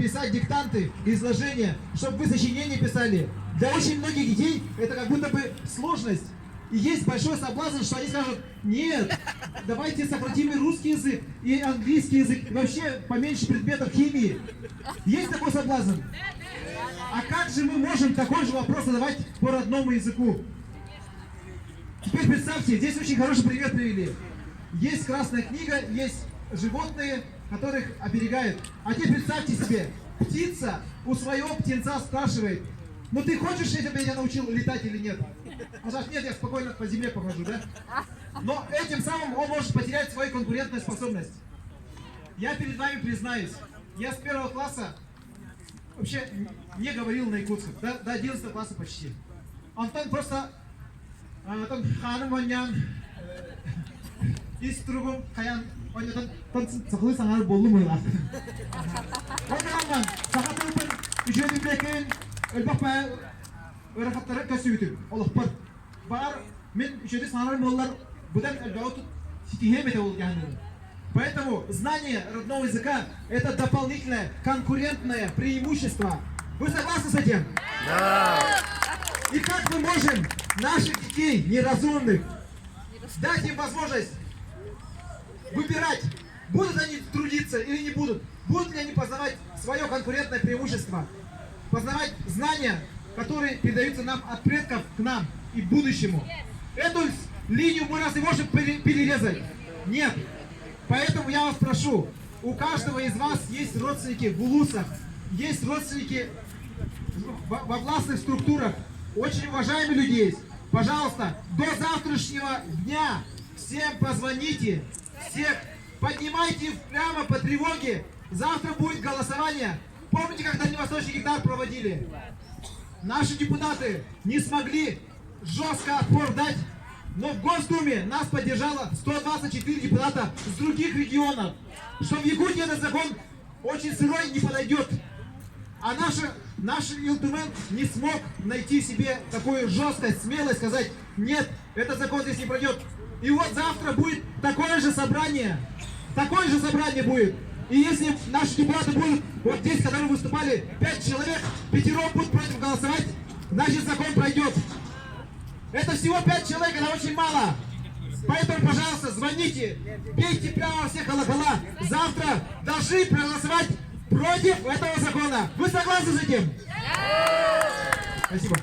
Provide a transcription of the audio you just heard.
писать диктанты, изложения, чтобы вы сочинения писали. Для очень многих детей это как будто бы сложность. И есть большой соблазн, что они скажут: нет, давайте сократим и русский язык, и английский язык, и вообще поменьше предметов химии. Есть такой соблазн? А как же мы можем такой же вопрос задавать по родному языку? Теперь представьте, здесь очень хороший пример привели. Есть красная книга, есть животные, которых оберегают. А теперь представьте себе, птица у своего птенца спрашивает: ну ты хочешь, чтобы я тебя научил летать или нет? Он скажет: нет, я спокойно по земле похожу, да? Но этим самым он может потерять свою конкурентную способность. Я перед вами признаюсь, я с 1 класса вообще не говорил на якутском, до 11 класса почти. Антон просто ханым оньян, истругум хаян оньян сахлы саңар болу мыйла. Оньян сахатылпын үшеди блекен өлбақпай өрәхаттары көсүйтүм. Олықпыр. Бар мен үшеди саңар моллар бұдан өлбәуты ситихемете ол гәнім. Поэтому знание родного языка – это дополнительное конкурентное преимущество. Вы согласны с этим? Да! И как мы можем наших детей неразумных дать им возможность выбирать, будут они трудиться или не будут? Будут ли они познавать свое конкурентное преимущество? Познавать знания, которые передаются нам от предков к нам и будущему. Эту линию мы разве можем перерезать? Нет. Поэтому я вас прошу, у каждого из вас есть родственники в улусах, есть родственники во властных структурах, очень уважаемые люди есть. Пожалуйста, до завтрашнего дня всем позвоните, всех поднимайте прямо по тревоге. Завтра будет голосование. Помните, как Дальневосточный гектар проводили? Наши депутаты не смогли жестко отпор дать. Но в Госдуме нас поддержало 124 депутата с других регионов, что в Якутии этот закон очень сырой не подойдет. А наш Илтумен не смог найти себе такую жесткость, смелость сказать: нет, этот закон здесь не пройдет. И вот завтра будет такое же собрание будет. И если наши депутаты будут, вот здесь, которые выступали, 5 человек, 5 будут против голосовать, значит закон пройдет. Это всего 5 человек, это очень мало. Поэтому, пожалуйста, звоните, бейте прямо во все колокола. Завтра должны проголосовать против этого закона. Вы согласны с этим? Спасибо.